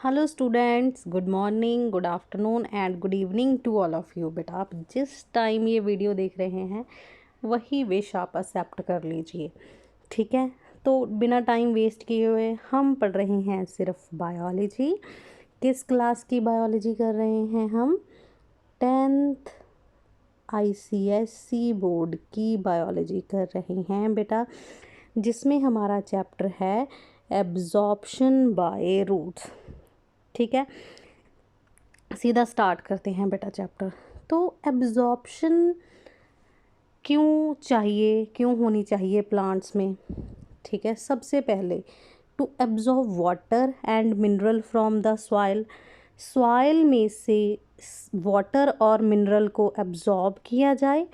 Hello students, good morning, good afternoon and good evening to all of you. बेटा आप जिस time ये video देख रहे हैं वही विश आप एक्सेप्ट कर लीजिए, ठीक है। तो बिना टाइम वेस्ट किए हुए हम पढ़ रहे हैं सिर्फ बायोलॉजी। किस क्लास की बायोलॉजी कर रहे हैं हम? 10th ICSE बोर्ड की बायोलॉजी कर रहे हैं बेटा, जिसमें हमारा चैप्टर है एब्जॉर्प्शन बाय रूट्स। ठीक है, सीधा स्टार्ट करते हैं बेटा चैप्टर। तो एब्जॉर्प्शन क्यों चाहिए, क्यों होनी चाहिए प्लांट्स में? ठीक है, सबसे पहले to absorb water and mineral from the soil. Soil में से वाटर और मिनरल को एब्जॉर्ब किया जाए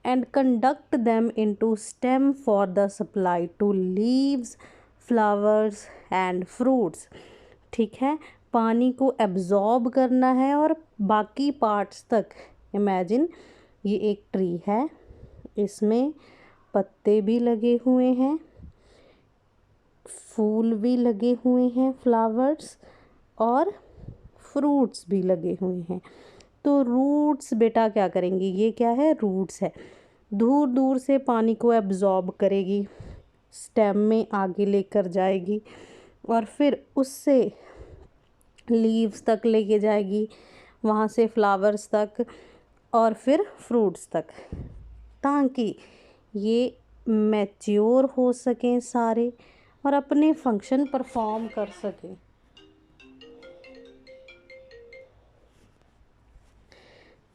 and conduct them into stem for the supply to leaves, flowers and fruits. ठीक है, पानी को एब्जॉर्ब करना है और बाकी पार्ट्स तक। इमेजिन ये एक ट्री है, इसमें पत्ते भी लगे हुए हैं, फूल भी लगे हुए हैं, फ्लावर्स और फ्रूट्स भी लगे हुए हैं। तो रूट्स बेटा क्या करेंगी? ये क्या है? रूट्स है। दूर दूर से पानी को एब्जॉर्ब करेगी, स्टेम में आगे लेकर जाएगी और फिर उससे लीव्स तक लेके जाएगी, वहाँ से फ्लावर्स तक और फिर फ्रूट्स तक, ताकि ये मैच्योर हो सकें सारे और अपने फंक्शन परफॉर्म कर सकें।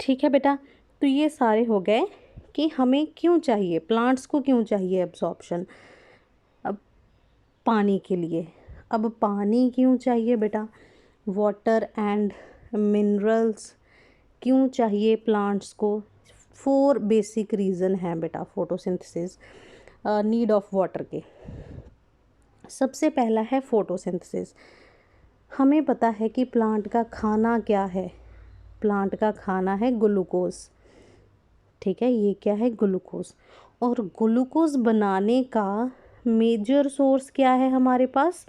ठीक है बेटा, तो ये सारे हो गए कि हमें क्यों चाहिए, प्लांट्स को क्यों चाहिए एब्जॉर्प्शन। अब पानी के लिए, अब पानी क्यों चाहिए बेटा? वाटर एंड मिनरल्स क्यों चाहिए प्लांट्स को? 4 बेसिक रीज़न हैं बेटा फोटोसिंथेसिस, नीड ऑफ वाटर के। सबसे पहला है फोटोसिंथेसिस। हमें पता है कि प्लांट का खाना क्या है? प्लांट का खाना है ग्लूकोज। ठीक है, ये क्या है? ग्लूकोज। और ग्लूकोज बनाने का मेजर सोर्स क्या है हमारे पास?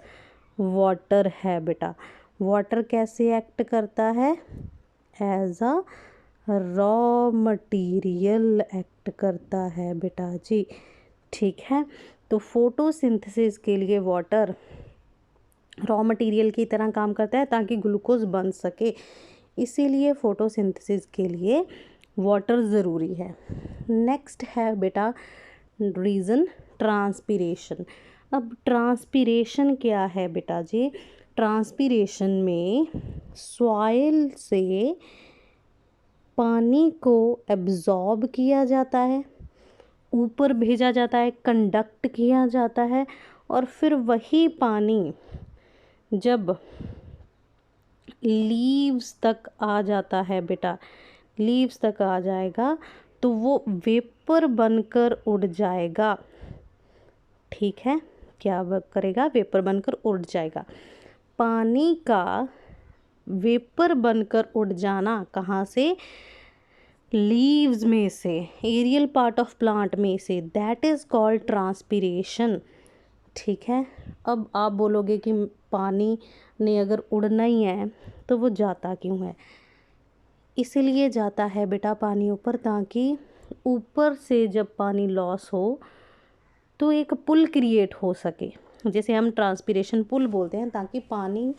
वाटर है बेटा। वाटर कैसे एक्ट करता है? As a raw material act करता है बेटा जी। ठीक है, तो फोटोसिंथेसिस के लिए वाटर रॉ मटेरियल की तरह काम करता है ताकि ग्लूकोज बन सके, इसीलिए फोटोसिंथेसिस के लिए वाटर ज़रूरी है। नेक्स्ट है बेटा रीज़न ट्रांसपीरेशन। अब ट्रांसपीरेशन क्या है बेटा जी? ट्रांसपीरेशन में सॉइल से पानी को एब्जॉर्ब किया जाता है, ऊपर भेजा जाता है, कंडक्ट किया जाता है और फिर वही पानी जब लीव्स तक आ जाता है बेटा, लीव्स तक आ जाएगा तो वो वेपर बनकर उड़ जाएगा। ठीक है, क्या करेगा? वेपर बनकर उड़ जाएगा। पानी का वेपर बनकर उड़ जाना कहाँ से? लीव्स में से, एरियल पार्ट ऑफ प्लांट में से, दैट इज़ कॉल्ड ट्रांसपीरेशन। ठीक है, अब आप बोलोगे कि पानी ने अगर उड़ना ही है तो वो जाता क्यों है? इसीलिए जाता है बेटा पानी ऊपर, ताकि ऊपर से जब पानी लॉस हो तो एक पुल क्रिएट हो सके, जैसे हम ट्रांसपीरेशन पुल बोलते हैं, ताकि पानी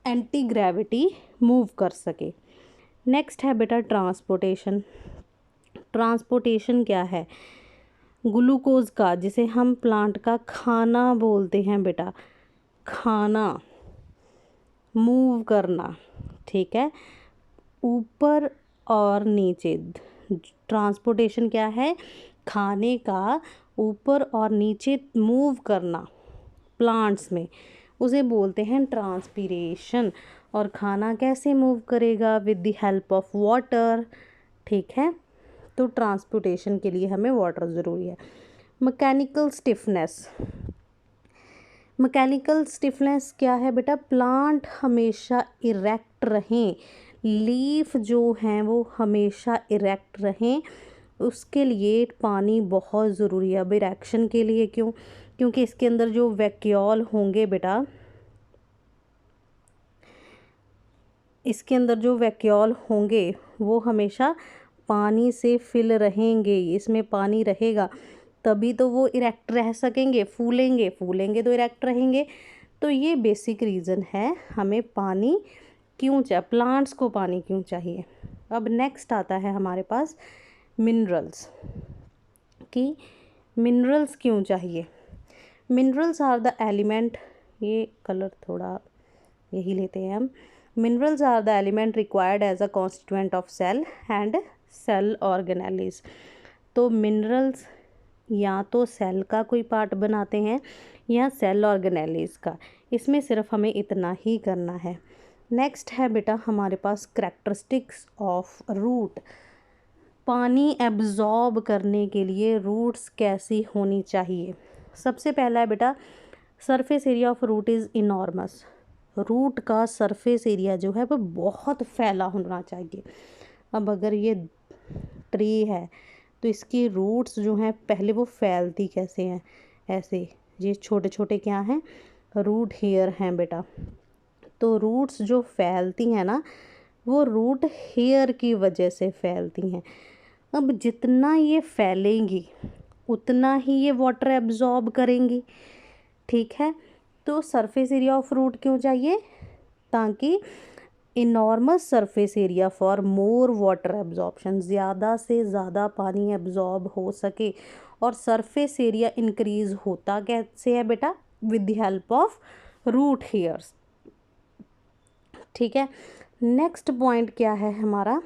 एंटी ग्रेविटी मूव कर सके। नेक्स्ट है बेटा ट्रांसपोर्टेशन। ट्रांसपोर्टेशन क्या है? ग्लूकोज का, जिसे हम प्लांट का खाना बोलते हैं बेटा, खाना मूव करना। ठीक है, ऊपर और नीचे। ट्रांसपोर्टेशन क्या है? खाने का ऊपर और नीचे मूव करना प्लांट्स में, उसे बोलते हैं ट्रांसपीरेशन। और खाना कैसे मूव करेगा? With the help of water. ठीक है, तो ट्रांसपोर्टेशन के लिए हमें वाटर ज़रूरी है। Mechanical stiffness. मैकेनिकल स्टिफनेस क्या है बेटा? प्लांट हमेशा इरेक्ट रहें, लीफ जो हैं वो हमेशा इरेक्ट रहें, उसके लिए पानी बहुत ज़रूरी है। अब इरेक्शन के लिए क्यों? क्योंकि इसके अंदर जो वैक्यूल होंगे बेटा, इसके अंदर जो वैक्यूल होंगे वो हमेशा पानी से फिल रहेंगे, इसमें पानी रहेगा तभी तो वो इरेक्ट रह सकेंगे, फूलेंगे, फूलेंगे तो इरेक्ट रहेंगे। तो ये बेसिक रीज़न है हमें पानी क्यों चाहिए, प्लांट्स को पानी क्यों चाहिए। अब नेक्स्ट आता है हमारे पास मिनरल्स, कि मिनरल्स क्यों चाहिए। मिनरल्स आर द एलिमेंट, ये कलर थोड़ा यही लेते हैं हम। Minerals are the element required as a constituent of cell and cell organelles. तो मिनरल्स या तो सेल का कोई पार्ट बनाते हैं या सेल ऑर्गेनेलिस का, इसमें सिर्फ हमें इतना ही करना है। नेक्स्ट है बेटा हमारे पास कैरेक्टरिस्टिक्स ऑफ रूट। पानी एब्जॉर्ब करने के लिए रूट्स कैसी होनी चाहिए। सबसे पहला है बेटा surface area of root is enormous. Root का सरफेस एरिया जो है वो बहुत फैला होना चाहिए। अब अगर ये ट्री है तो इसकी रूट्स जो हैं पहले वो फैलती कैसे हैं, ऐसे, ये छोटे छोटे क्या हैं, रूट हेयर हैं बेटा। तो रूट्स जो फैलती हैं ना वो रूट हेयर की वजह से फैलती हैं। अब जितना ये फैलेंगी उतना ही ये वाटर एब्जॉर्ब करेंगी, ठीक है। तो सरफेस एरिया ऑफ रूट क्यों चाहिए, ताकि enormous surface area for more water absorption, ज़्यादा से ज़्यादा पानी एब्जॉर्ब हो सके। और सरफेस एरिया इंक्रीज होता कैसे है बेटा, with the help of root hairs, ठीक है। नेक्स्ट पॉइंट क्या है हमारा,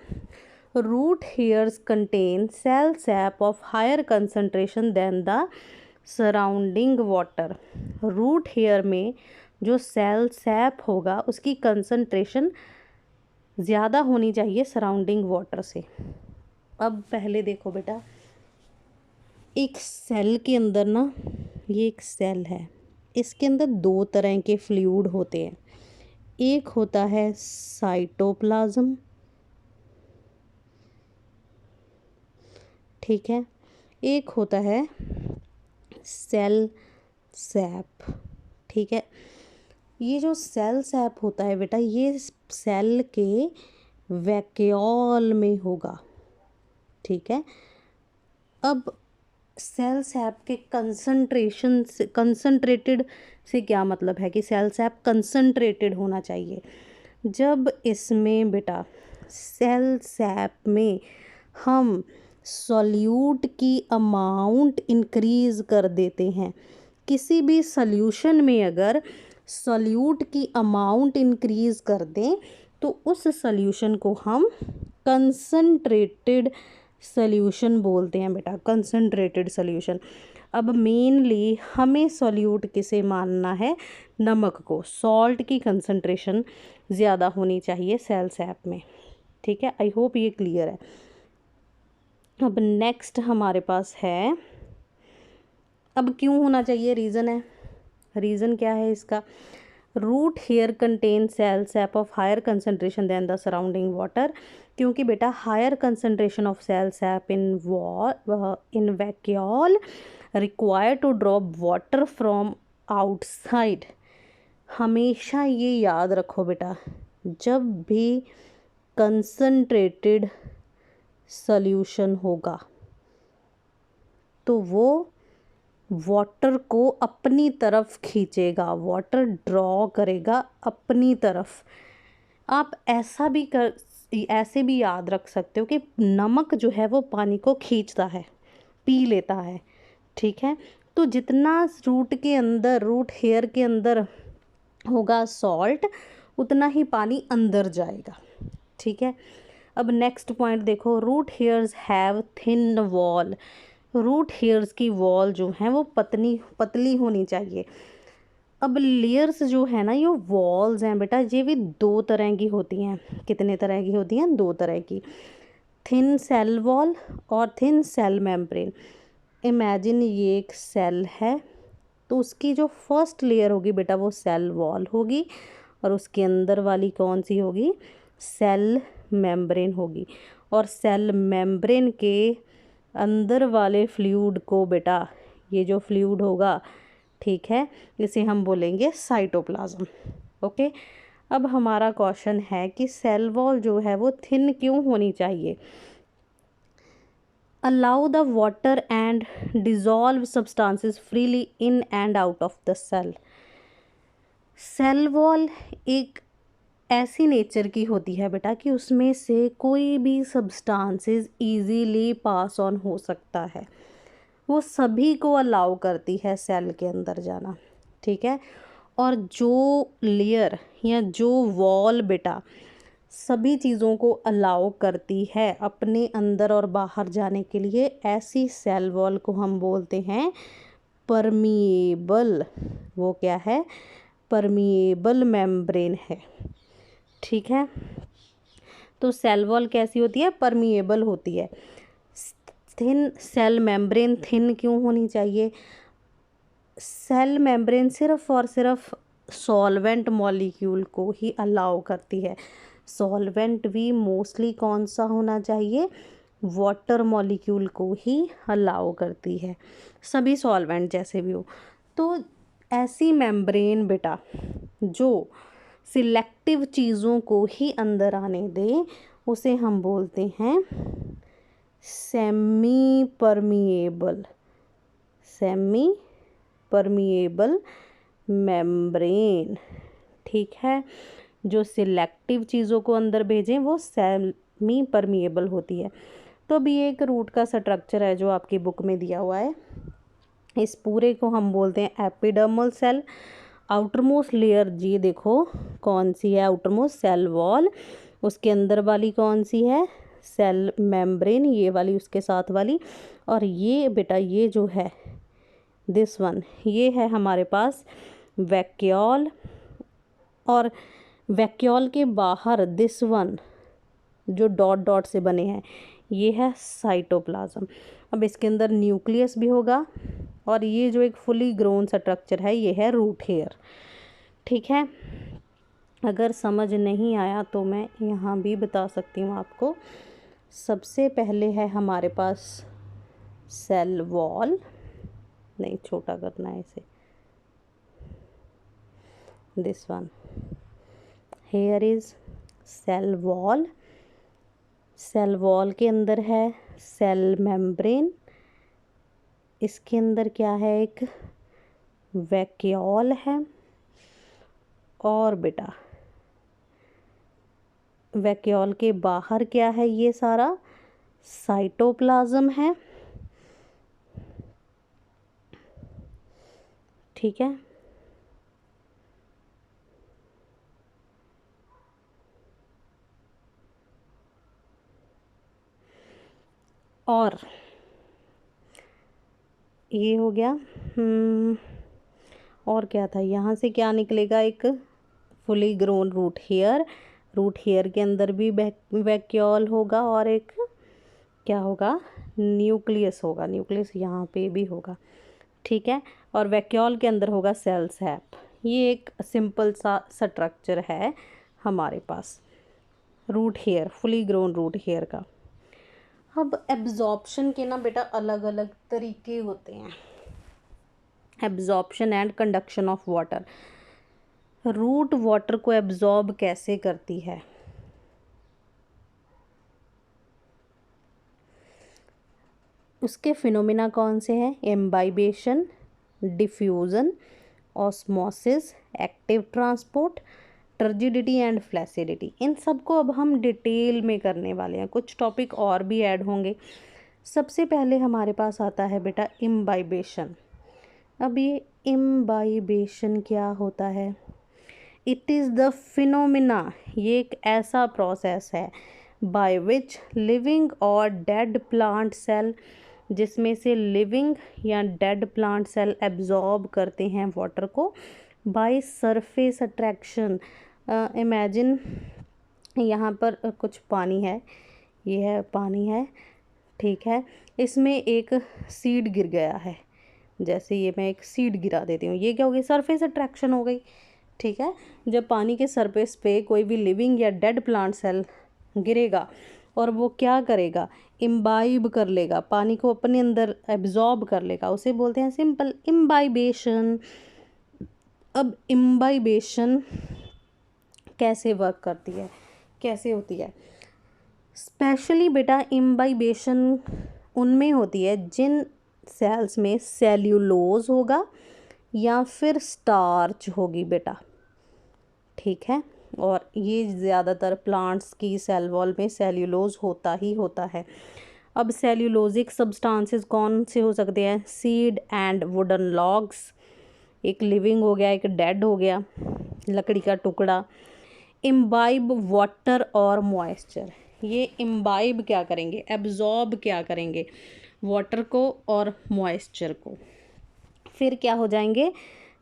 root hairs contain cell sap of higher concentration than the surrounding water. Root hair में जो सेल सैप होगा उसकी कंसंट्रेशन ज़्यादा होनी चाहिए सराउंडिंग वाटर से। अब पहले देखो बेटा, एक सेल के अंदर ना, ये एक सेल है, इसके अंदर दो तरह के फ्लूइड होते हैं। एक होता है साइटोप्लाज्म, ठीक है, एक होता है सेल सैप, ठीक है। ये जो सेल सैप होता है बेटा ये सेल के वैक्यूल में होगा, ठीक है। अब सेल सैप के कंसंट्रेशन से, कंसंट्रेटेड से क्या मतलब है कि सेल सैप कंसंट्रेटेड होना चाहिए। जब इसमें बेटा सेल सैप में हम सॉल्यूट की अमाउंट इंक्रीज़ कर देते हैं, किसी भी सॉल्यूशन में अगर सॉल्यूट की अमाउंट इंक्रीज़ कर दें तो उस सॉल्यूशन को हम कंसंट्रेटेड सॉल्यूशन बोलते हैं बेटा, कंसंट्रेटेड सॉल्यूशन। अब मेनली हमें सॉल्यूट किसे मानना है, नमक को, सॉल्ट की कंसंट्रेशन ज़्यादा होनी चाहिए सेल सैप में, ठीक है। आई होप ये क्लियर है। अब नेक्स्ट हमारे पास है, अब क्यों होना चाहिए, रीज़न है, रीज़न क्या है इसका, root hair contain cell sap of higher concentration than the surrounding water. क्योंकि बेटा higher concentration of cell sap in vacuole require to drop water from outside. हमेशा ये याद रखो बेटा, जब भी कंसंट्रेटेड सॉल्यूशन होगा तो वो वाटर को अपनी तरफ खींचेगा, वाटर ड्रॉ करेगा अपनी तरफ। आप ऐसे भी याद रख सकते हो कि नमक जो है वो पानी को खींचता है, पी लेता है, ठीक है। तो जितना रूट के अंदर, रूट हेयर के अंदर होगा सॉल्ट उतना ही पानी अंदर जाएगा, ठीक है। अब नेक्स्ट पॉइंट देखो, root hairs have thin wall. Root hairs की वॉल जो है वो पतली होनी चाहिए। अब लेयर्स जो है ना, ये वॉल्स हैं बेटा, ये भी दो तरह की होती हैं। कितने तरह की होती हैं, दो तरह की, थिन सेल वॉल और थिन सेल मेम्ब्रेन। इमेजिन ये एक सेल है तो उसकी जो फर्स्ट लेयर होगी बेटा वो सेल वॉल होगी और उसके अंदर वाली कौन सी होगी, सेल मेम्ब्रेन होगी। और सेल मेम्ब्रेन के अंदर वाले फ्लूइड को बेटा, ये जो फ्लूइड होगा, ठीक है, इसे हम बोलेंगे साइटोप्लाज्म, ओके। अब हमारा क्वेश्चन है कि सेल वॉल जो है वो थिन क्यों होनी चाहिए। Allow the water and dissolve substances freely in and out of the cell. Cell wall एक ऐसी नेचर की होती है बेटा कि उसमें से कोई भी सब्सटेंसेस इजीली पास ऑन हो सकता है, वो सभी को अलाउ करती है सेल के अंदर जाना, ठीक है। और जो लेयर या जो वॉल बेटा सभी चीज़ों को अलाउ करती है अपने अंदर और बाहर जाने के लिए, ऐसी सेल वॉल को हम बोलते हैं परमिएबल। वो क्या है? परमिएबल मेम्ब्रेन है, ठीक है। तो सेल वॉल कैसी होती है? परमिएबल होती है। थिन सेल मेम्ब्रेन थिन क्यों होनी चाहिए? सेल मेम्ब्रेन सिर्फ और सिर्फ सॉल्वेंट मॉलिक्यूल को ही अलाउ करती है। सॉल्वेंट भी मोस्टली कौन सा होना चाहिए? वाटर मॉलिक्यूल को ही अलाउ करती है, सभी सॉल्वेंट जैसे भी हो। तो ऐसी मेम्ब्रेन बेटा जो सिलेक्टिव चीज़ों को ही अंदर आने दे, उसे हम बोलते हैं semi permeable. Semi permeable membrane, ठीक है। जो सिलेक्टिव चीज़ों को अंदर भेजें वो सेमी परमिएबल होती है। तो अभी एक रूट का स्ट्रक्चर है जो आपकी बुक में दिया हुआ है, इस पूरे को हम बोलते हैं एपिडर्मल सेल। आउटरमोस्ट लेयर जी देखो कौन सी है? Outermost cell wall. उसके अंदर वाली कौन सी है? सेल मेम्ब्रेन, ये वाली उसके साथ वाली। और ये बेटा ये जो है दिस वन, ये है हमारे पास वैक्यूल। और वैक्यूल के बाहर दिस वन जो डॉट डॉट से बने हैं, ये है साइटोप्लाज्म। अब इसके अंदर न्यूक्लियस भी होगा और ये जो एक फुली ग्रोन स्ट्रक्चर है ये है रूट हेयर, ठीक है। अगर समझ नहीं आया तो मैं यहाँ भी बता सकती हूँ आपको। सबसे पहले है हमारे पास सेल वॉल, नहीं छोटा करना है इसे, this one hair is cell wall. Cell wall के अंदर है सेल मेम्ब्रेन, इसके अंदर क्या है? एक वैक्यूल है। और बेटा वैक्यूल के बाहर क्या है? ये सारा साइटोप्लाज्म है, ठीक है। और ये हो गया। और क्या था? यहाँ से क्या निकलेगा? एक fully grown root hair. Root hair के अंदर भी वैक्यूल होगा और एक क्या होगा? न्यूक्लियस होगा। न्यूक्लियस यहाँ पे भी होगा, ठीक है। और वैक्यूल के अंदर होगा सेल सैप। ये एक सिंपल सा स्ट्रक्चर है हमारे पास root hair, fully grown root hair का। अब एब्जॉर्प्शन के ना बेटा अलग अलग तरीके होते हैं। Absorption and conduction of water. Root water को एब्जॉर्ब कैसे करती है? उसके फिनोमिना कौन से हैं? Imbibition, diffusion, osmosis, active transport, turgidity and flaccidity. इन सब को अब हम डिटेल में करने वाले हैं, कुछ टॉपिक और भी ऐड होंगे। सबसे पहले हमारे पास आता है बेटा इम्बाइबेशन। अब ये इम्बाइबेशन क्या होता है? इट इज़ द फिनोमिना, ये एक ऐसा प्रोसेस है बाय विच लिविंग और डेड प्लांट सेल, जिसमें से लिविंग या डेड प्लांट सेल एब्जॉर्ब करते हैं वाटर को बाय सरफेस अट्रैक्शन। इमेजिन यहाँ पर कुछ पानी है, ये है पानी है, ठीक है। इसमें एक सीड गिर गया है, जैसे ये मैं एक सीड गिरा देती हूँ, ये क्या हो गई? सरफेस अट्रैक्शन हो गई, ठीक है। जब पानी के सरफेस पे कोई भी लिविंग या डेड प्लांट सेल गिरेगा और वो क्या करेगा? इम्बाइब कर लेगा, पानी को अपने अंदर एब्जॉर्ब कर लेगा, उसे बोलते हैं सिंपल इम्बाइबेशन। अब इम्बाइबेशन कैसे वर्क करती है, कैसे होती है। स्पेशली बेटा इम्बाइबेशन उनमें होती है जिन सेल्स में सेल्यूलोज होगा या फिर स्टार्च होगी बेटा, ठीक है। और ये ज़्यादातर प्लांट्स की सेल वॉल में सेल्यूलोज होता ही होता है। अब सेल्यूलोजिक सब्सटेंसेस कौन से हो सकते हैं, सीड एंड वुडन लॉग्स, एक लिविंग हो गया, एक डेड हो गया, लकड़ी का टुकड़ा। इम्बाइब वाटर और मॉइस्चर, ये इम्बाइब क्या करेंगे, एब्जॉर्ब क्या करेंगे, वाटर को और मॉइस्चर को। फिर क्या हो जाएंगे,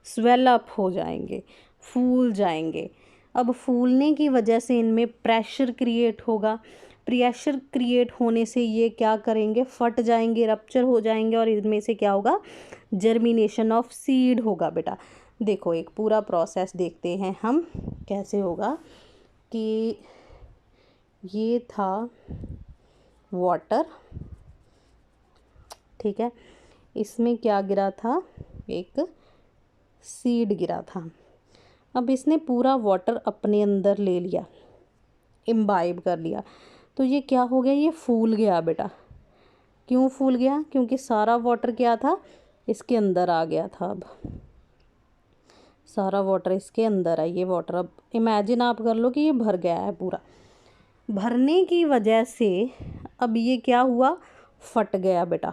स्वेल अप हो जाएंगे, फूल जाएंगे। अब फूलने की वजह से इनमें प्रेशर क्रिएट होगा, प्रेशर क्रिएट होने से ये क्या करेंगे, फट जाएंगे, रप्चर हो जाएंगे, और इनमें से क्या होगा, जर्मिनेशन ऑफ सीड होगा बेटा। देखो एक पूरा प्रोसेस देखते हैं हम कैसे होगा, कि ये था वाटर, ठीक है, इसमें क्या गिरा था, एक सीड गिरा था। अब इसने पूरा वाटर अपने अंदर ले लिया, इम्बाइब कर लिया, तो ये क्या हो गया, ये फूल गया बेटा। क्यों फूल गया, क्योंकि सारा वाटर क्या था, इसके अंदर आ गया था। अब सारा वाटर इसके अंदर है, ये वाटर अब इमेजिन आप कर लो कि ये भर गया है पूरा। भरने की वजह से अब ये क्या हुआ, फट गया बेटा,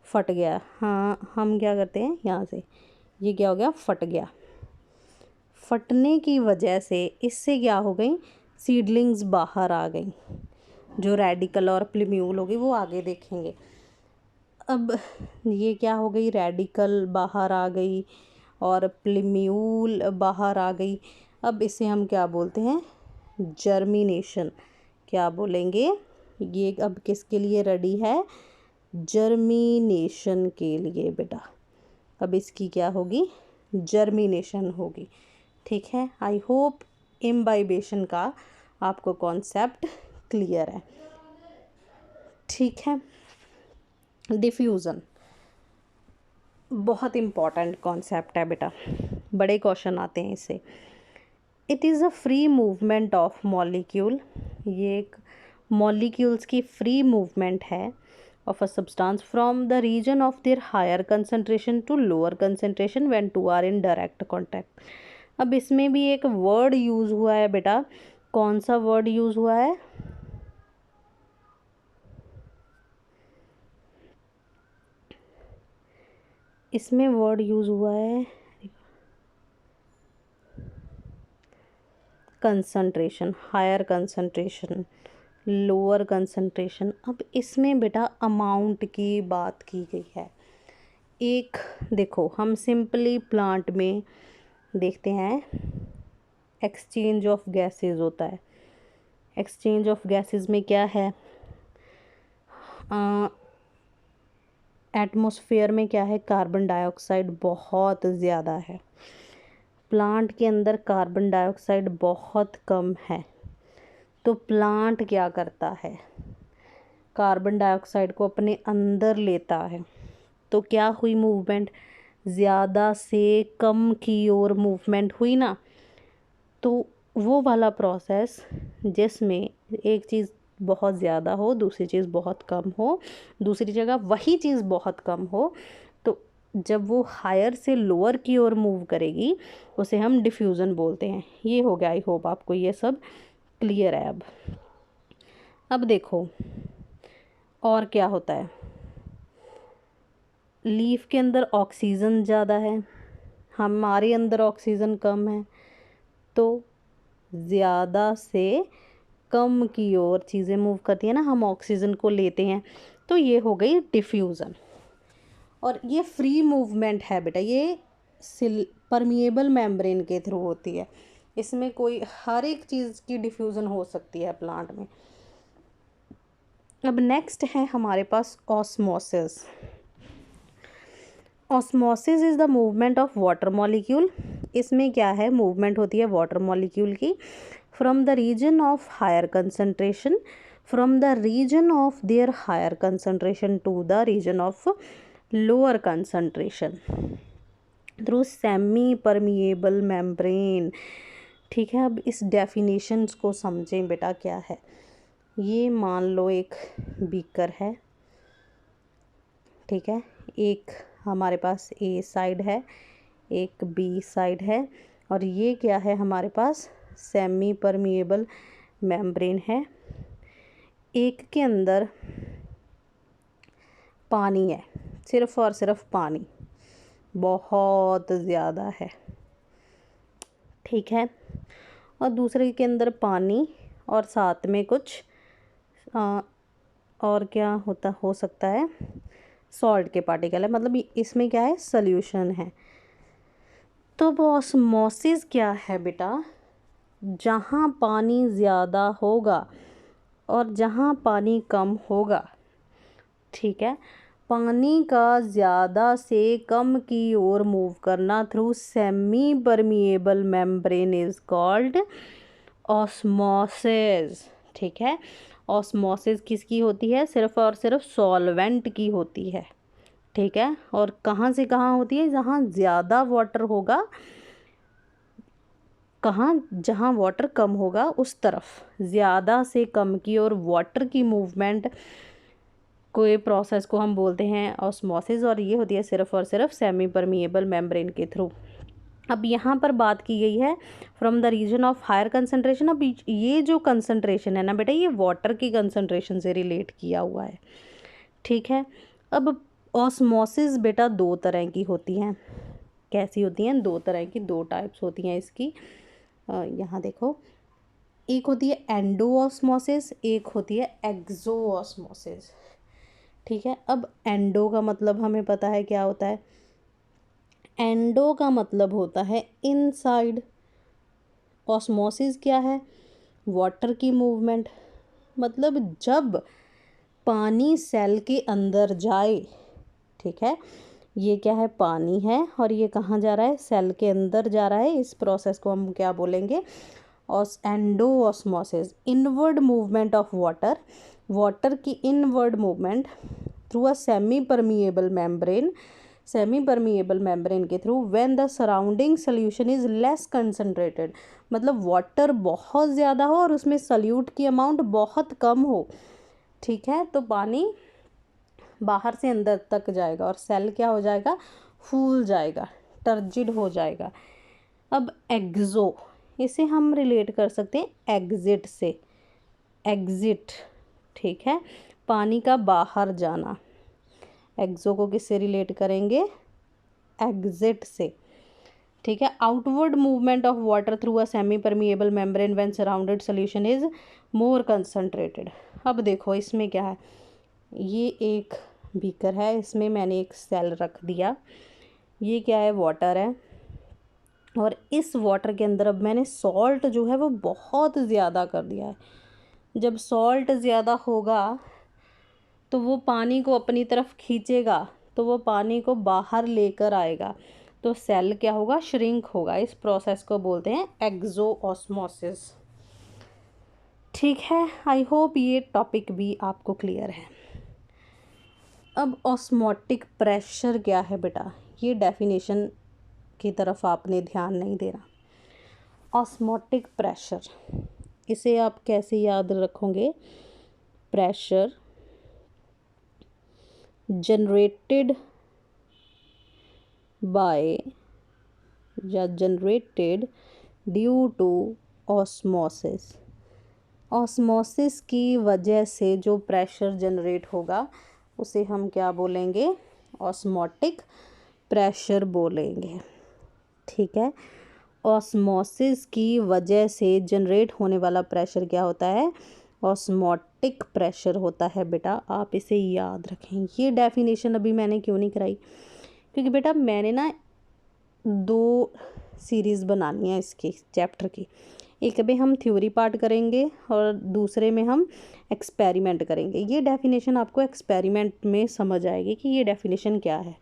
फट गया। हाँ हम क्या करते हैं यहाँ से, ये क्या हो गया, फट गया। फटने की वजह से इससे क्या हो गई, सीडलिंग्स बाहर आ गई, जो रेडिकल और प्लीम्यूल होगी वो आगे देखेंगे। अब ये क्या हो गई, रेडिकल बाहर आ गई और प्लीम्यूल बाहर आ गई। अब इसे हम क्या बोलते हैं, जर्मिनेशन। क्या बोलेंगे, ये अब किसके लिए रेडी है, जर्मिनेशन के लिए बेटा। अब इसकी क्या होगी, जर्मिनेशन होगी, ठीक है। आई होप इम्बाइबेशन का आपको कॉन्सेप्ट क्लियर है, ठीक है। डिफ्यूज़न बहुत इम्पॉर्टेंट कॉन्सेप्ट है बेटा, बड़े क्वेश्चन आते हैं इससे। It is a free movement of molecule, ये एक मॉलिक्यूल्स की फ्री मूवमेंट है of a substance from the region of their higher concentration to lower concentration when two are in direct contact। अब इसमें भी एक वर्ड यूज़ हुआ है बेटा, कौन सा वर्ड यूज़ हुआ है, इसमें वर्ड यूज़ हुआ है concentration, higher concentration, lower concentration. अब इसमें बेटा अमाउंट की बात की गई है। एक देखो हम सिंपली प्लांट में देखते हैं एक्सचेंज ऑफ गैसेस होता है। एक्सचेंज ऑफ गैसेस में क्या है, एटमॉस्फेयर में क्या है, कार्बन डाइऑक्साइड बहुत ज़्यादा है, प्लांट के अंदर कार्बन डाइऑक्साइड बहुत कम है। तो प्लांट क्या करता है, कार्बन डाइऑक्साइड को अपने अंदर लेता है। तो क्या हुई मूवमेंट, ज़्यादा से कम की ओर मूवमेंट हुई ना। तो वो वाला प्रोसेस जिसमें एक चीज़ बहुत ज़्यादा हो, दूसरी चीज़ बहुत कम हो, दूसरी जगह वही चीज़ बहुत कम हो, तो जब वो हायर से लोअर की ओर मूव करेगी उसे हम डिफ्यूज़न बोलते हैं। ये हो गया, आई होप आपको ये सब क्लियर है। अब देखो और क्या होता है, लीफ के अंदर ऑक्सीजन ज़्यादा है, हमारे अंदर ऑक्सीजन कम है, तो ज़्यादा से कम की ओर चीज़ें मूव करती हैं ना, हम ऑक्सीजन को लेते हैं, तो ये हो गई डिफ्यूज़न। और ये फ्री मूवमेंट है बेटा, ये परमिएबल मेम्ब्रेन के थ्रू होती है, इसमें कोई हर एक चीज़ की डिफ्यूज़न हो सकती है प्लांट में। अब नेक्स्ट है हमारे पास osmosis. Osmosis is the movement of water molecule. इसमें क्या है, मूवमेंट होती है वाटर मॉलिक्यूल की from the region of higher concentration, from the region of their higher concentration to the region of lower concentration through semi permeable membrane. ठीक है, अब इस डेफिनेशंस को समझें बेटा क्या है। ये मान लो एक बीकर है, ठीक है, एक हमारे पास ए साइड है, एक बी साइड है, और ये क्या है हमारे पास सेमी परमिएबल मेम्ब्रेन है। एक के अंदर पानी है, सिर्फ और सिर्फ पानी, बहुत ज़्यादा है, ठीक है, और दूसरे के अंदर पानी और साथ में कुछ और क्या हो सकता है, सॉल्ट के पार्टिकल है, मतलब इसमें क्या है, सॉल्यूशन है। तो ऑस्मोसिस क्या है बेटा, जहाँ पानी ज़्यादा होगा और जहाँ पानी कम होगा, ठीक है, पानी का ज़्यादा से कम की ओर मूव करना through semi permeable membrane is called osmosis, ठीक है। ऑस्मोसिस किसकी होती है, सिर्फ और सिर्फ सॉल्वेंट की होती है, ठीक है, और कहाँ से कहाँ होती है, जहाँ ज़्यादा वाटर होगा, कहाँ, जहाँ वाटर कम होगा उस तरफ ज़्यादा से कम की और वाटर की मूवमेंट कोई प्रोसेस को हम बोलते हैं ऑस्मोसिस, और ये होती है सिर्फ और सिर्फ सेमी परमिएबल मेम्ब्रेन के थ्रू। अब यहाँ पर बात की गई है from the region of higher concentration. अब ये जो कंसंट्रेशन है ना बेटा, ये वाटर की कंसंट्रेशन से रिलेट किया हुआ है, ठीक है। अब ऑस्मोसिस बेटा दो तरह की होती हैं, कैसी होती हैं, दो तरह की, दो टाइप्स होती हैं इसकी। यहाँ देखो, एक होती है एंडोऑस्मोसिस, एक होती है एक्सोऑस्मोसिस, ठीक है। अब एंडो का मतलब हमें पता है क्या होता है, एंडो का मतलब होता है इनसाइड, ऑस्मोसिस क्या है, वाटर की मूवमेंट, मतलब जब पानी सेल के अंदर जाए, ठीक है, ये क्या है, पानी है और ये कहाँ जा रहा है, सेल के अंदर जा रहा है, इस प्रोसेस को हम क्या बोलेंगे, endosmosis. Inward movement of water, water की inward movement through a semi permeable membrane, semi permeable membrane के through when the surrounding solution is less concentrated, मतलब वाटर बहुत ज़्यादा हो और उसमें सल्यूट की अमाउंट बहुत कम हो, ठीक है, तो पानी बाहर से अंदर तक जाएगा और सेल क्या हो जाएगा, फूल जाएगा, टर्जिड हो जाएगा। अब एक्सो, इसे हम रिलेट कर सकते हैं एग्जिट से, एग्जिट, ठीक है, पानी का बाहर जाना। एक्सो को किससे रिलेट करेंगे, एग्जिट से, ठीक है। Outward movement of water through a semi permeable membrane when surrounded solution is more concentrated. अब देखो इसमें क्या है, ये एक बीकर है, इसमें मैंने एक सेल रख दिया, ये क्या है, वाटर है, और इस वाटर के अंदर अब मैंने सॉल्ट जो है वो बहुत ज़्यादा कर दिया है। जब सॉल्ट ज़्यादा होगा तो वो पानी को अपनी तरफ खींचेगा, तो वो पानी को बाहर लेकर आएगा, तो सेल क्या होगा, श्रिंक होगा। इस प्रोसेस को बोलते हैं एक्सोऑस्मोसिस, ठीक है। आई होप ये टॉपिक भी आपको क्लियर है। अब ऑस्मोटिक प्रेशर क्या है बेटा, ये डेफिनेशन की तरफ आपने ध्यान नहीं देना। ऑस्मोटिक प्रेशर, इसे आप कैसे याद रखोगे, प्रेशर जनरेटेड बाय या generated due to osmosis, osmosis की वजह से जो प्रेशर जनरेट होगा उसे हम क्या बोलेंगे, ऑस्मोटिक प्रेशर बोलेंगे, ठीक है। ऑस्मोसिस की वजह से जनरेट होने वाला प्रेशर क्या होता है, ऑस्मोटिक प्रेशर होता है बेटा, आप इसे याद रखें। ये डेफिनेशन अभी मैंने क्यों नहीं कराई, क्योंकि बेटा मैंने ना दो सीरीज़ बनानी है इसकी चैप्टर की, एक में हम थ्योरी पार्ट करेंगे और दूसरे में हम एक्सपेरिमेंट करेंगे। ये डेफिनेशन आपको एक्सपेरिमेंट में समझ आएगी कि ये डेफिनेशन क्या है।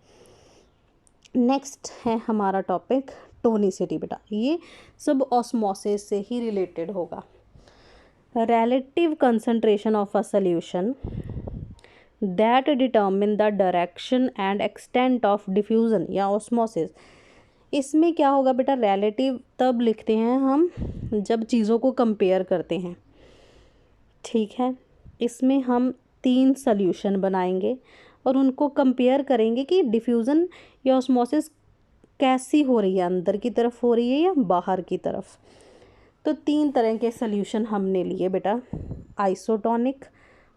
नेक्स्ट है हमारा टॉपिक टोनिसिटी बेटा, ये सब ऑस्मोसिस से ही रिलेटेड होगा। relative concentration of a solution that determine the direction and extent of diffusion या osmosis। इसमें क्या होगा बेटा, रिलेटिव तब लिखते हैं हम जब चीज़ों को कंपेयर करते हैं, ठीक है। इसमें हम 3 सॉल्यूशन बनाएंगे और उनको कंपेयर करेंगे कि डिफ्यूज़न या ऑस्मोसिस कैसी हो रही है, अंदर की तरफ हो रही है या बाहर की तरफ। तो 3 तरह के सॉल्यूशन हमने लिए बेटा, आइसोटोनिक,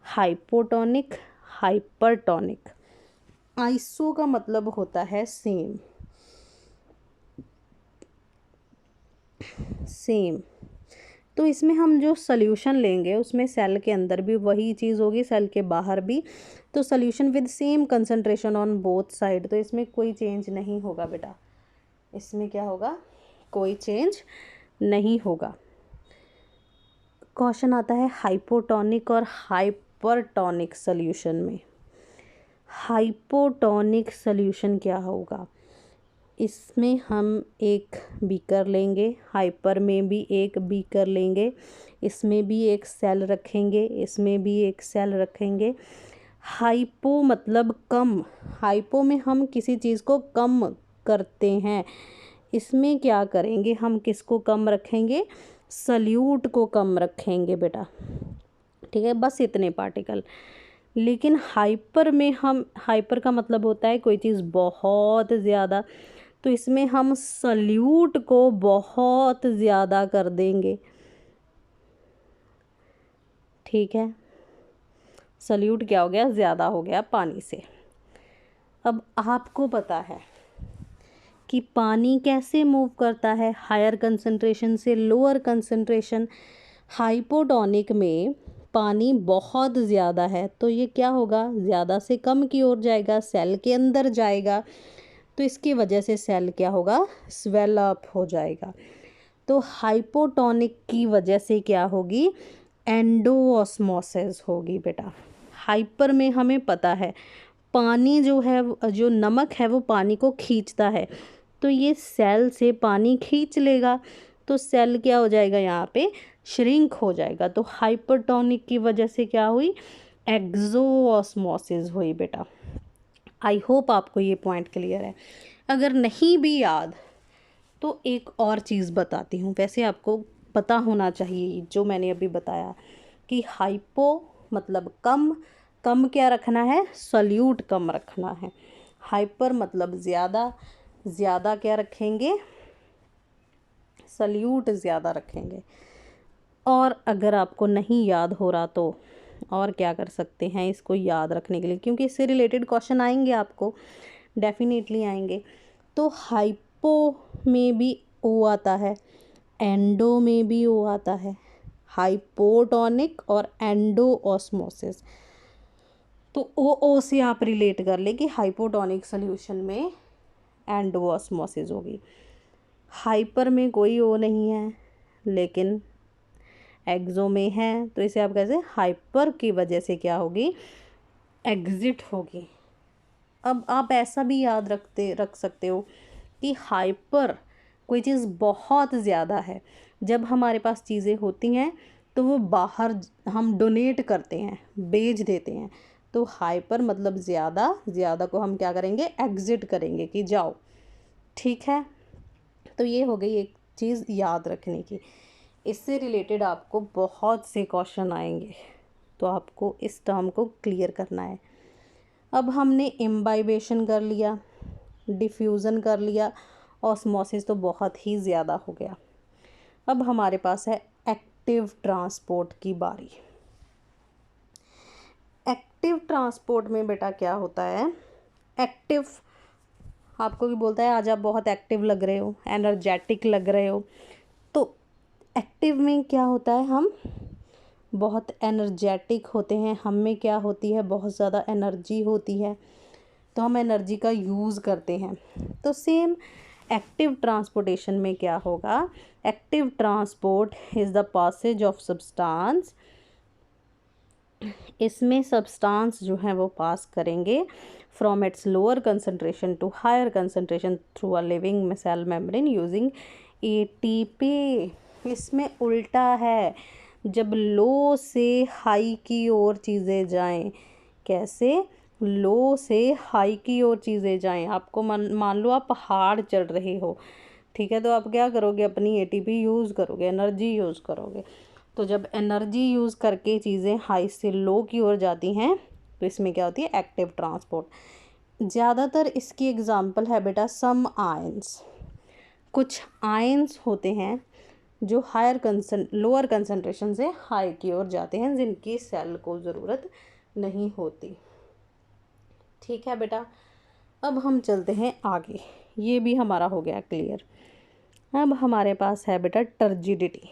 हाइपोटोनिक, हाइपरटोनिक। आइसो का मतलब होता है सेम, सेम। तो इसमें हम जो सॉल्यूशन लेंगे उसमें सेल के अंदर भी वही चीज़ होगी, सेल के बाहर भी। तो solution with same concentration on both side, तो इसमें कोई चेंज नहीं होगा बेटा। इसमें क्या होगा, कोई चेंज नहीं होगा। क्वेश्चन आता है हाइपोटोनिक और हाइपरटोनिक सॉल्यूशन में। हाइपोटोनिक सॉल्यूशन क्या होगा, इसमें हम एक बीकर लेंगे, हाइपर में भी एक बीकर लेंगे, इसमें भी एक सेल रखेंगे, इसमें भी एक सेल रखेंगे। हाइपो मतलब कम, हाइपो में हम किसी चीज़ को कम करते हैं। इसमें क्या करेंगे, हम किसको कम रखेंगे, सल्यूट को कम रखेंगे बेटा, ठीक है, बस इतने पार्टिकल। लेकिन हाइपर में हम, हाइपर का मतलब होता है कोई चीज़ बहुत ज़्यादा, तो इसमें हम सल्यूट को बहुत ज़्यादा कर देंगे, ठीक है। सल्यूट क्या हो गया, ज़्यादा हो गया पानी से। अब आपको पता है कि पानी कैसे मूव करता है, हायर कंसंट्रेशन से लोअर कंसंट्रेशन। हाइपोटोनिक में पानी बहुत ज़्यादा है तो ये क्या होगा, ज़्यादा से कम की ओर जाएगा, सेल के अंदर जाएगा, तो इसकी वजह से सेल क्या होगा, स्वेल अप हो जाएगा। तो हाइपोटोनिक की वजह से क्या होगी, एंडोऑस्मोसिस होगी बेटा। हाइपर में हमें पता है पानी जो है, जो नमक है वो पानी को खींचता है, तो ये सेल से पानी खींच लेगा, तो सेल क्या हो जाएगा, यहाँ पे श्रिंक हो जाएगा। तो हाइपरटोनिक की वजह से क्या हुई, एक्सोऑस्मोसिस हुई बेटा। आई होप आपको ये पॉइंट क्लियर है। अगर नहीं भी याद तो एक और चीज़ बताती हूँ, वैसे आपको पता होना चाहिए जो मैंने अभी बताया कि हाइपो मतलब कम, कम क्या रखना है, सॉल्यूट कम रखना है। हाइपर मतलब ज़्यादा, ज़्यादा क्या रखेंगे, सॉल्यूट ज़्यादा रखेंगे। और अगर आपको नहीं याद हो रहा तो और क्या कर सकते हैं इसको याद रखने के लिए, क्योंकि इससे रिलेटेड क्वेश्चन आएंगे आपको, डेफिनेटली आएंगे। तो हाइपो में भी ओ आता है, एंडो में भी ओ आता है, हाइपोटोनिक और एंडोऑस्मोसिस। तो ओ से आप रिलेट कर ले कि हाइपोटोनिक सॉल्यूशन में एंडोऑस्मोसिस होगी। हाइपर में कोई ओ नहीं है लेकिन एक्सो में है, तो इसे आप कैसे, हाइपर की वजह से क्या होगी, एग्जिट होगी। अब आप ऐसा भी याद रख सकते हो कि हाइपर कोई चीज़ बहुत ज़्यादा है, जब हमारे पास चीज़ें होती हैं तो वो बाहर हम डोनेट करते हैं, बेच देते हैं। तो हाइपर मतलब ज़्यादा, ज़्यादा को हम क्या करेंगे, एग्जिट करेंगे कि जाओ, ठीक है। तो ये हो गई एक चीज़ याद रखने की। इससे रिलेटेड आपको बहुत से क्वेश्चन आएंगे, तो आपको इस टर्म को क्लियर करना है। अब हमने इम्बाइबेशन कर लिया, डिफ्यूज़न कर लिया, ऑस्मोसिस तो बहुत ही ज़्यादा हो गया। अब हमारे पास है एक्टिव ट्रांसपोर्ट की बारी। एक्टिव ट्रांसपोर्ट में बेटा क्या होता है, एक्टिव आपको भी बोलता है आज आप बहुत एक्टिव लग रहे हो, एनर्जेटिक लग रहे हो। तो एक्टिव में क्या होता है, हम बहुत एनर्जेटिक होते हैं, हम में क्या होती है, बहुत ज़्यादा एनर्जी होती है, तो हम एनर्जी का यूज़ करते हैं। तो सेम एक्टिव ट्रांसपोर्टेशन में क्या होगा, active transport is the passage of substance. इसमें सब्सटेंस जो है वो पास करेंगे from its lower concentration to higher concentration through a living cell membrane using ATP. इसमें उल्टा है, जब लो से हाई की ओर चीज़ें जाएं, कैसे, लो से हाई की ओर चीज़ें जाएं। आपको मान लो आप पहाड़ चढ़ रहे हो, ठीक है, तो आप क्या करोगे, अपनी एटीपी यूज़ करोगे, एनर्जी यूज़ करोगे। तो जब एनर्जी यूज़ करके चीज़ें हाई से लो की ओर जाती हैं तो इसमें क्या होती है, एक्टिव ट्रांसपोर्ट। ज़्यादातर इसकी एग्जांपल है बेटा सम आयंस। कुछ आयंस होते हैं जो लोअर कंसंट्रेशन से हाई की ओर जाते हैं, जिनकी सेल को ज़रूरत नहीं होती। ठीक है बेटा, अब हम चलते हैं आगे। ये भी हमारा हो गया क्लियर। अब हमारे पास है बेटा टर्जिडिटी।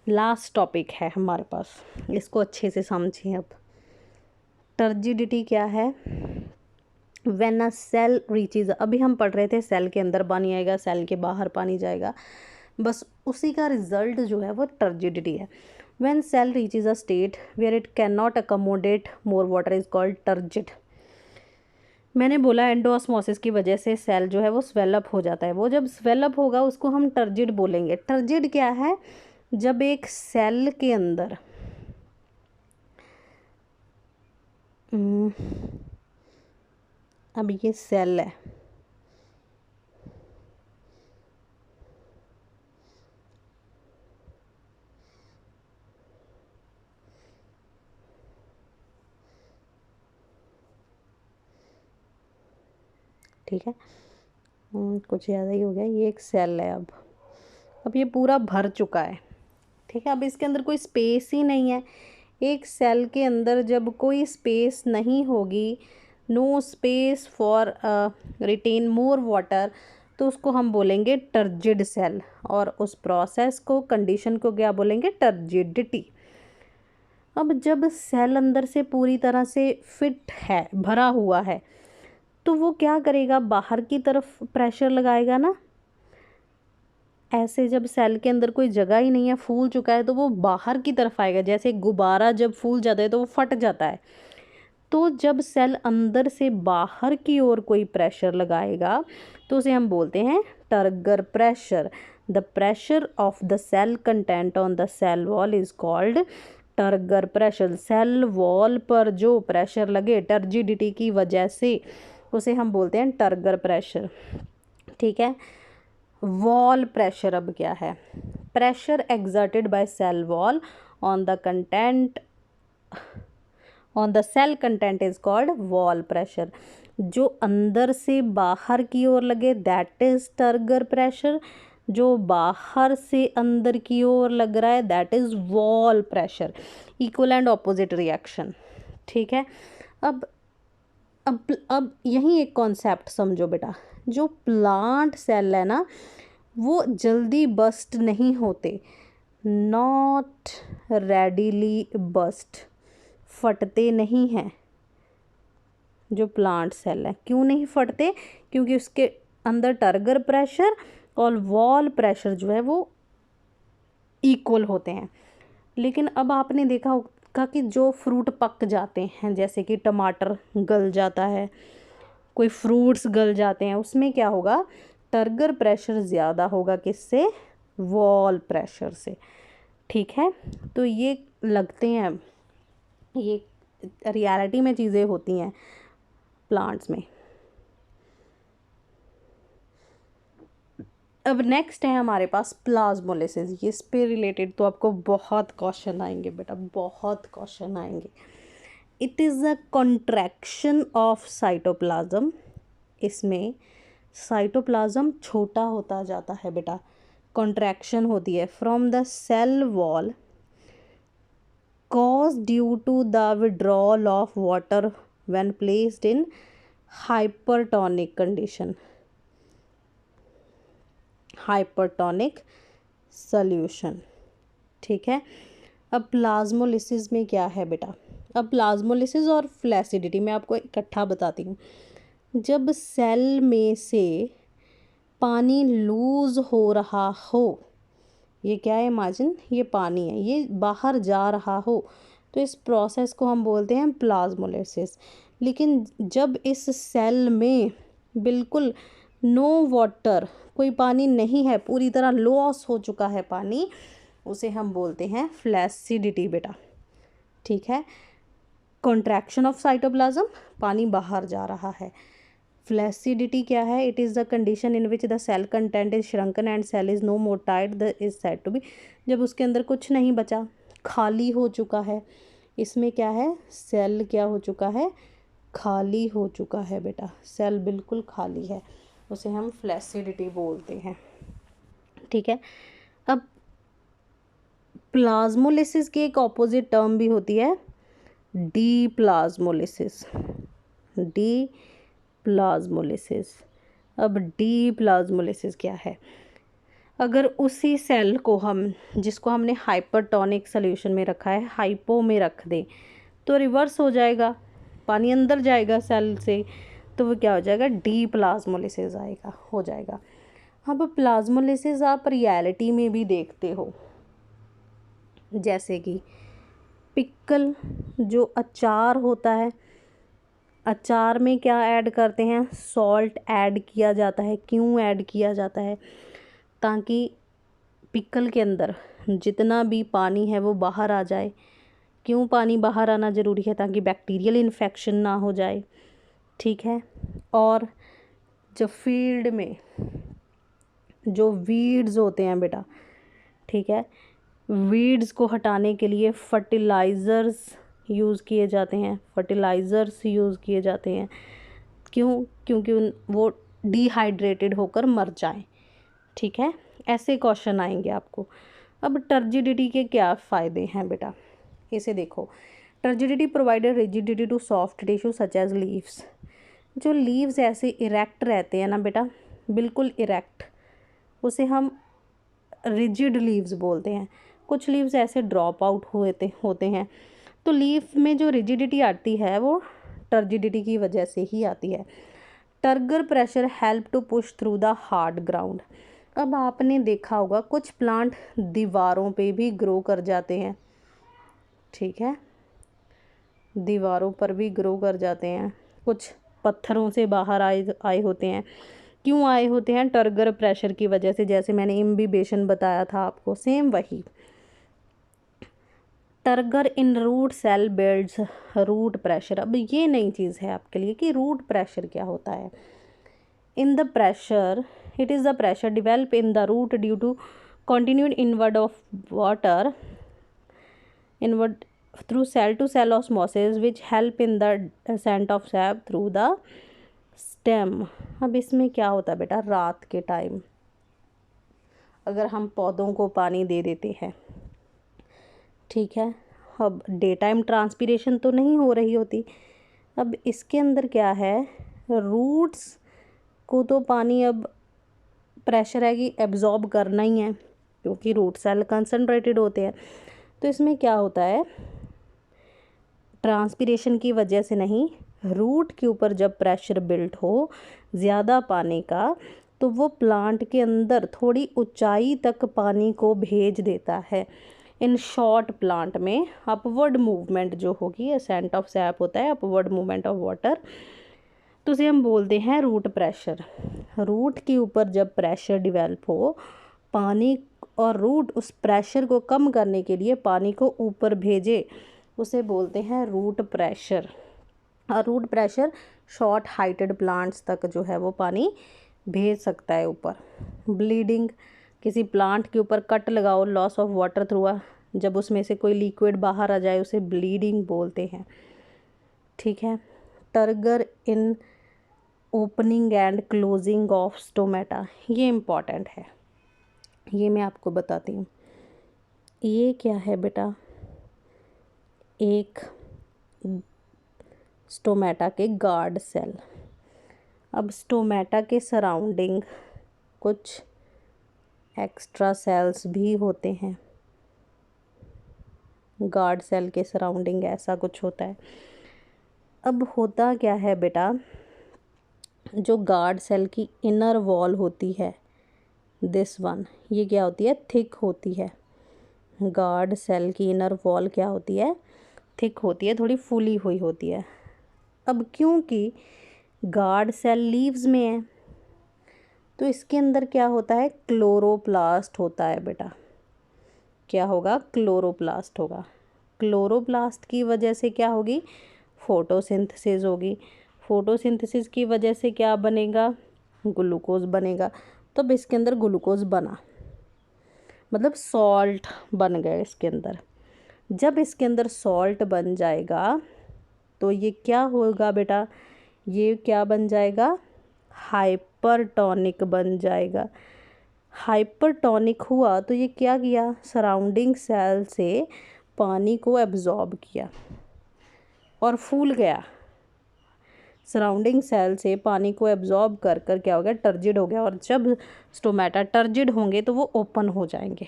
लास्ट टॉपिक है हमारे पास, इसको अच्छे से समझिए। अब टर्जिडिटी क्या है, व्हेन अ सेल रीचेज, अभी हम पढ़ रहे थे सेल के अंदर पानी आएगा, सेल के बाहर पानी जाएगा, बस उसी का रिजल्ट जो है वो टर्जिडिटी है। When cell reaches a state where it can not accommodate more water is called turgid. मैंने बोला एंडोऑस्मोसिस की वजह से सेल जो है वो स्वेलअप हो जाता है, वो जब स्वेलअप होगा उसको हम टर्जिड बोलेंगे। टर्जिड क्या है, जब एक सेल के अंदर अब ये सेल है, ठीक है, कुछ ज़्यादा ही हो गया, ये एक सेल है। अब ये पूरा भर चुका है, ठीक है, अब इसके अंदर कोई स्पेस ही नहीं है। एक सेल के अंदर जब कोई स्पेस नहीं होगी, no space for retain more water, तो उसको हम बोलेंगे टर्जिड सेल, और उस प्रोसेस को, कंडीशन को क्या बोलेंगे, टर्जिडिटी। अब जब सेल अंदर से पूरी तरह से फिट है, भरा हुआ है, तो वो क्या करेगा, बाहर की तरफ प्रेशर लगाएगा ना। ऐसे जब सेल के अंदर कोई जगह ही नहीं है, फूल चुका है, तो वो बाहर की तरफ आएगा। जैसे गुब्बारा जब फूल जाता है तो वो फट जाता है। तो जब सेल अंदर से बाहर की ओर कोई प्रेशर लगाएगा तो उसे हम बोलते हैं turgor pressure. The pressure of the cell content on the cell wall is called turgor pressure. Cell wall पर जो प्रेशर लगे टर्जिडिटी की वजह से, उसे हम बोलते हैं टर्गर प्रेशर। ठीक है, वॉल प्रेशर अब क्या है, pressure exerted by cell wall on the content on the cell content is called wall pressure. जो अंदर से बाहर की ओर लगे दैट इज टर्गर प्रेशर, जो बाहर से अंदर की ओर लग रहा है that is wall pressure. Equal and opposite reaction. ठीक है, अब यही एक कॉन्सेप्ट समझो बेटा, जो प्लांट सेल है ना वो जल्दी बस्ट नहीं होते, नॉट रेडिली बस्ट, फटते नहीं हैं। जो प्लांट सेल है क्यों नहीं फटते, क्योंकि उसके अंदर टर्गर प्रेशर और वॉल प्रेशर जो है वो इक्वल होते हैं। लेकिन अब आपने देखा होगा कि जो फ्रूट पक जाते हैं, जैसे कि टमाटर गल जाता है, कोई फ्रूट्स गल जाते हैं, उसमें क्या होगा, टर्गर प्रेशर ज़्यादा होगा किससे, वॉल प्रेशर से। ठीक है, तो ये लगते हैं, ये रियलिटी में चीज़ें होती हैं प्लांट्स में। अब नेक्स्ट है हमारे पास प्लाज्मोलिसिस। इस पे रिलेटेड तो आपको बहुत क्वेश्चन आएंगे बेटा, बहुत क्वेश्चन आएंगे। It is a contraction of cytoplasm. इसमें साइटोप्लाज्म छोटा होता जाता है बेटा, कॉन्ट्रैक्शन होती है from the cell wall caused due to the withdrawal of water when placed in hypertonic condition, hypertonic solution। ठीक है, अब प्लाज्मोलिसिस में क्या है बेटा, अब प्लाज्मोलिसिस और फ्लैसिडिटी मैं आपको इकट्ठा बताती हूँ। जब सेल में से पानी लूज हो रहा हो, ये क्या है, इमेजिन ये पानी है, ये बाहर जा रहा हो, तो इस प्रोसेस को हम बोलते हैं प्लाज्मोलिसिस। लेकिन जब इस सेल में बिल्कुल नो वाटर, कोई पानी नहीं है, पूरी तरह लॉस हो चुका है पानी, उसे हम बोलते हैं फ्लैसिडिटी बेटा। ठीक है, कॉन्ट्रैक्शन ऑफ साइटोप्लाज्म, पानी बाहर जा रहा है। फ्लैसिडिटी क्या है? It is the condition in which the cell content is shrunken and cell is no more tight the is said to be, जब उसके अंदर कुछ नहीं बचा, खाली हो चुका है। इसमें क्या है? सेल क्या हो चुका है? खाली हो चुका है बेटा, सेल बिल्कुल खाली है, उसे हम फ्लैसिडिटी बोलते हैं। ठीक है। अब प्लाज्मोलिसिस की एक ऑपोजिट टर्म भी होती है, डी प्लाज्मोलिसिस। D plasmolysis. अब डी प्लाज्मोलिसिस क्या है? अगर उसी सेल को हम, जिसको हमने हाइपरटोनिक सोल्यूशन में रखा है, हाइपो में रख दें तो रिवर्स हो जाएगा, पानी अंदर जाएगा सेल से, तो वो क्या हो जाएगा? डी प्लाज्मोलिसिस आएगा, हो जाएगा। अब प्लाज्मोलिसिस आप रियलिटी में भी देखते हो, जैसे कि पिकल, जो अचार होता है, अचार में क्या ऐड करते हैं? सॉल्ट ऐड किया जाता है। क्यों ऐड किया जाता है? ताकि पिकल के अंदर जितना भी पानी है वो बाहर आ जाए। क्यों पानी बाहर आना ज़रूरी है? ताकि बैक्टीरियल इन्फेक्शन ना हो जाए। ठीक है। और जो फील्ड में जो वीड्स होते हैं बेटा, ठीक है, वीड्स को हटाने के लिए फर्टिलाइज़र्स यूज़ किए जाते हैं, फर्टिलाइज़र्स यूज़ किए जाते हैं। क्यों? क्योंकि वो डिहाइड्रेटेड होकर मर जाएं। ठीक है, ऐसे क्वेश्चन आएंगे आपको। अब टर्जिडिटी के क्या फ़ायदे हैं बेटा, इसे देखो। Turgidity provided rigidity to soft tissue such as leaves. Leaves लीव्स ऐसे इरेक्ट रहते हैं ना बेटा, बिल्कुल इरेक्ट, उसे हम रिजिड लीव्स बोलते हैं। कुछ लीव्स ऐसे ड्रॉप आउट होते हैं। तो लीफ में जो रिजिडिटी आती है वो टर्जिडिटी की वजह से ही आती है। Turgor pressure help to push through the hard ground. अब आपने देखा होगा कुछ प्लांट दीवारों पे भी ग्रो कर जाते हैं। ठीक है, दीवारों पर भी ग्रो कर जाते हैं, कुछ पत्थरों से बाहर आए होते हैं। क्यों आए होते हैं? टर्गर प्रेशर की वजह से, जैसे मैंने इम्बिबेशन बताया था आपको, सेम वही। Turgor in root cell builds root pressure. अब ये नई चीज़ है आपके लिए कि रूट प्रेशर क्या होता है। In the pressure, it is the pressure develop in the root due to continued inward of water inward through cell to cell osmosis which help in the descent of sap through the stem। अब इसमें क्या होता है बेटा? रात के time अगर हम पौधों को पानी दे देते हैं, ठीक है, अब डे टाइम ट्रांसपीरेशन तो नहीं हो रही होती। अब इसके अंदर क्या है? रूट्स को तो पानी अब प्रेशर है कि एब्जॉर्ब करना ही है, क्योंकि रूट सेल कंसनट्रेटेड होते हैं। तो इसमें क्या होता है? ट्रांसपीरेशन की वजह से नहीं, रूट के ऊपर जब प्रेशर बिल्ट हो ज़्यादा पानी का, तो वो प्लांट के अंदर थोड़ी ऊंचाई तक पानी को भेज देता है। इन शॉर्ट प्लांट में अपवर्ड मूवमेंट जो होगी, असेंट ऑफ सैप होता है, अपवर्ड मूवमेंट ऑफ वाटर, तो उसे हम बोलते हैं रूट प्रेशर। रूट के ऊपर जब प्रेशर डिवेल्प हो, पानी और रूट उस प्रेशर को कम करने के लिए पानी को ऊपर भेजे, उसे बोलते हैं रूट प्रेशर। और root pressure short heighted plants तक जो है वो पानी भेज सकता है ऊपर। ब्लीडिंग, किसी प्लांट के ऊपर कट लगाओ, लॉस ऑफ वाटर थ्रू, जब उसमें से कोई लिक्विड बाहर आ जाए उसे ब्लीडिंग बोलते हैं। ठीक है। Turgor in opening and closing of stomata, ये इम्पॉर्टेंट है, ये मैं आपको बताती हूँ। ये क्या है बेटा? एक स्टोमेटा के गार्ड सेल। अब स्टोमेटा के सराउंडिंग कुछ एक्स्ट्रा सेल्स भी होते हैं। गार्ड सेल के सराउंडिंग ऐसा कुछ होता है। अब होता क्या है बेटा? जो गार्ड सेल की इनर वॉल होती है, दिस वन, ये क्या होती है? थिक होती है। गार्ड सेल की इनर वॉल क्या होती है? थिक होती है, थोड़ी फूली हुई होती है। अब क्योंकि गार्ड सेल लीव्स में है, तो इसके अंदर क्या होता है? क्लोरोप्लास्ट होता है बेटा। क्या होगा? क्लोरोप्लास्ट होगा। क्लोरोप्लास्ट की वजह से क्या होगी, फोटोसिंथेसिस होगी। फोटोसिंथेसिस की वजह से क्या बनेगा, ग्लूकोज बनेगा। तो अब इसके अंदर ग्लूकोज बना, मतलब सॉल्ट बन गया इसके अंदर। जब इसके अंदर सॉल्ट बन जाएगा तो ये क्या होगा बेटा, ये क्या बन जाएगा, हाइपरटोनिक बन जाएगा। हाइपरटोनिक हुआ तो ये क्या किया, सराउंडिंग सेल से पानी को एब्जॉर्ब किया और फूल गया। सराउंडिंग सेल से पानी को एब्जॉर्ब कर कर क्या हो गया, टर्जिड हो गया। और जब स्टोमेटा टर्जिड होंगे तो वो ओपन हो जाएंगे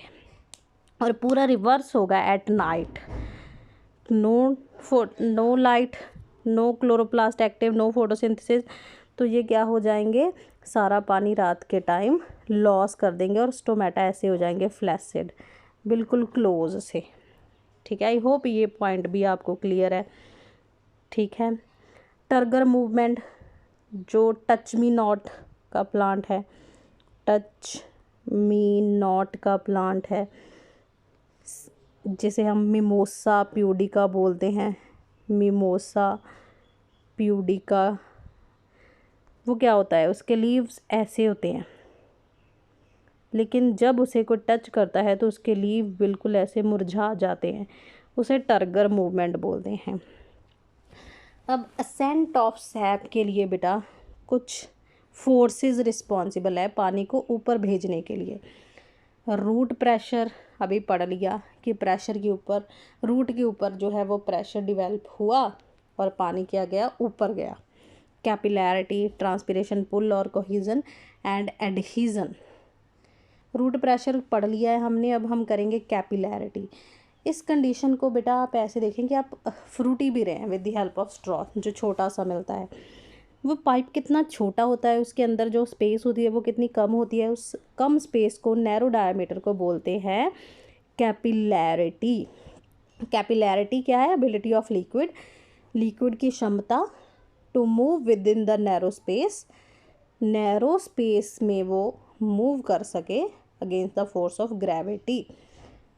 और पूरा रिवर्स होगा at night. No light, no chloroplast active, no photosynthesis, तो ये क्या हो जाएंगे, सारा पानी रात के टाइम लॉस कर देंगे और स्टोमेटा ऐसे हो जाएंगे फ्लैसिड, बिल्कुल क्लोज से। ठीक है, आई होप ये पॉइंट भी आपको क्लियर है। ठीक है, टर्गर मूवमेंट, जो टच मी नॉट का प्लांट है, टच मी नॉट का प्लांट है, जिसे हम मिमोसा प्यूडिका बोलते हैं, मिमोसा प्यूडिका, वो क्या होता है, उसके लीव्स ऐसे होते हैं, लेकिन जब उसे कोई टच करता है तो उसके लीव बिल्कुल ऐसे मुरझा जाते हैं, उसे टर्गर मूवमेंट बोलते हैं। अब असेंट ऑफ सैप के लिए बेटा कुछ फोर्सेस रिस्पॉन्सिबल है पानी को ऊपर भेजने के लिए। रूट प्रेशर अभी पढ़ लिया कि प्रेशर के ऊपर, रूट के ऊपर जो है वो प्रेशर डिवेल्प हुआ और पानी क्या गया, ऊपर गया। कैपिलैरिटी, ट्रांसपिरेशन, पुल और कोहीजन एंड एडहीजन। रूट प्रेशर पढ़ लिया है हमने, अब हम करेंगे कैपिलैरिटी। इस कंडीशन को बेटा आप ऐसे देखें कि आप फ्रूटी भी रहे हैं with the help of straw, जो छोटा सा मिलता है। वो पाइप कितना छोटा होता है, उसके अंदर जो स्पेस होती है वो कितनी कम होती है, उस कम स्पेस को, नैरो डायमीटर को बोलते हैं कैपिलैरिटी। कैपिलैरिटी क्या है, एबिलिटी ऑफ लिक्विड, लिक्विड की क्षमता to move within the narrow space, narrow space में वो मूव कर सके against the force of gravity.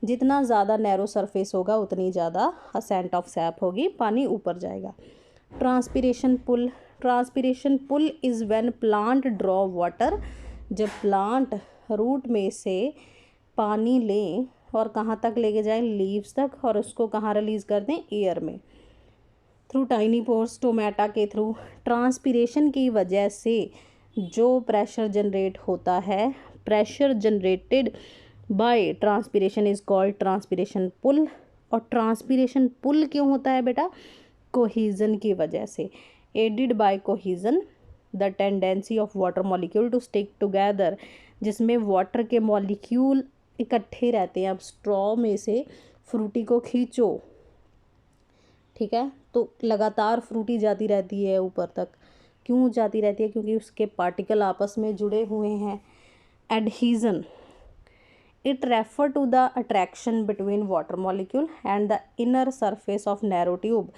जितना ज़्यादा नैरो सरफेस होगा उतनी ज़्यादा असेंट ऑफ सैप होगी, पानी ऊपर जाएगा। Transpiration pull, transpiration pull is when plant draw water, जब प्लांट रूट में से पानी लें और कहाँ तक लेके जाएं, लीव्स तक, और उसको कहाँ रिलीज़ कर दें, एयर में, थ्रू टाइनी पोर्स, स्टोमेटा के थ्रू। ट्रांसपिरेशन की वजह से जो प्रेशर जनरेट होता है, pressure generated by transpiration is called transpiration pull. और ट्रांसपिरेशन पुल क्यों होता है बेटा, कोहीजन की वजह से। Aided by cohesion the tendency of water molecule to stick together, जिसमें वाटर के मॉलिक्यूल इकट्ठे रहते हैं। अब स्ट्रॉ में से फ्रूटी को खींचो, ठीक है, तो लगातार फ्रूटी जाती रहती है ऊपर तक। क्यों जाती रहती है, क्योंकि उसके पार्टिकल आपस में जुड़े हुए हैं। Adhesion, it refer to the attraction between water molecule and the inner surface of narrow tube.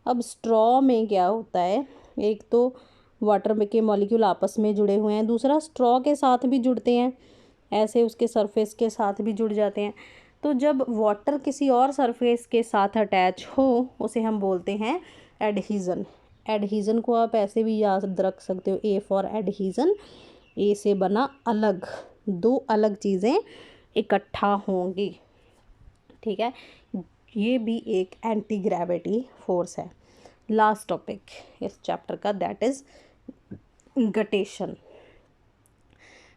अब स्ट्रॉ में क्या होता है, एक तो वाटर के मॉलिक्यूल आपस में जुड़े हुए हैं, दूसरा स्ट्रॉ के साथ भी जुड़ते हैं, ऐसे उसके सरफेस के साथ भी जुड़ जाते हैं। तो जब वाटर किसी और सरफेस के साथ अटैच हो उसे हम बोलते हैं एडहीजन। एडहीजन को आप ऐसे भी याद रख सकते हो, ए फॉर एडहीजन, ए से बना अलग, दो अलग चीज़ें इकट्ठा होंगी। ठीक है, ये भी एक एंटी ग्रेविटी फोर्स है। लास्ट टॉपिक इस चैप्टर का, that is guttation.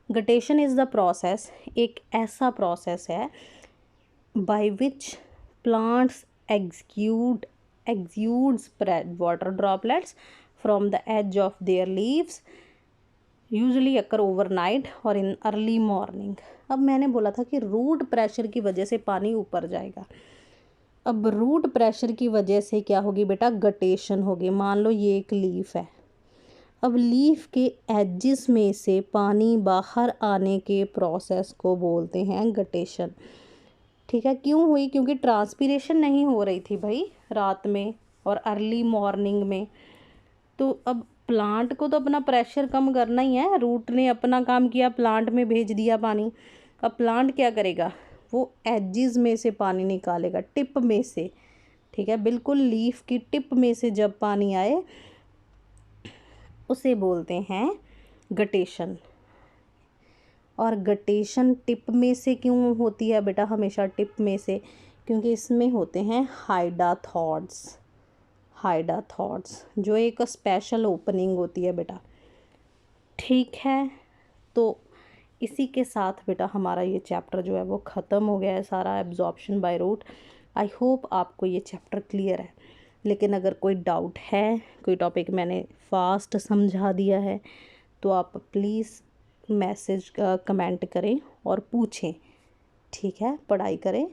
Guttation is the process, एक ऐसा प्रोसेस है by which plants exude spread water droplets from the edge of their leaves, usually occur overnight or in early morning। अब मैंने बोला था कि रूट प्रेशर की वजह से पानी ऊपर जाएगा। अब रूट प्रेशर की वजह से क्या होगी बेटा, गटेशन होगी। मान लो ये एक लीफ है, अब लीफ के एजेस में से पानी बाहर आने के प्रोसेस को बोलते हैं गटेशन। ठीक है, क्यों हुई, क्योंकि ट्रांसपिरेशन नहीं हो रही थी भाई रात में और अर्ली मॉर्निंग में। तो अब प्लांट को तो अपना प्रेशर कम करना ही है, रूट ने अपना काम किया, प्लांट में भेज दिया पानी। अब प्लांट क्या करेगा, वो एजेस में से पानी निकालेगा, टिप में से, ठीक है, बिल्कुल लीफ की टिप में से जब पानी आए उसे बोलते हैं गटेशन। और गटेशन टिप में से क्यों होती है बेटा, हमेशा टिप में से? क्योंकि इसमें होते हैं हाइडाथॉड्स, हाइडाथॉड्स जो एक स्पेशल ओपनिंग होती है बेटा। ठीक है, तो इसी के साथ बेटा हमारा ये चैप्टर जो है वो ख़त्म हो गया है सारा, absorption by root. I hope आपको ये चैप्टर क्लियर है। लेकिन अगर कोई डाउट है, कोई टॉपिक मैंने फास्ट समझा दिया है, तो आप प्लीज़ मैसेज कमेंट करें और पूछें। ठीक है, पढ़ाई करें।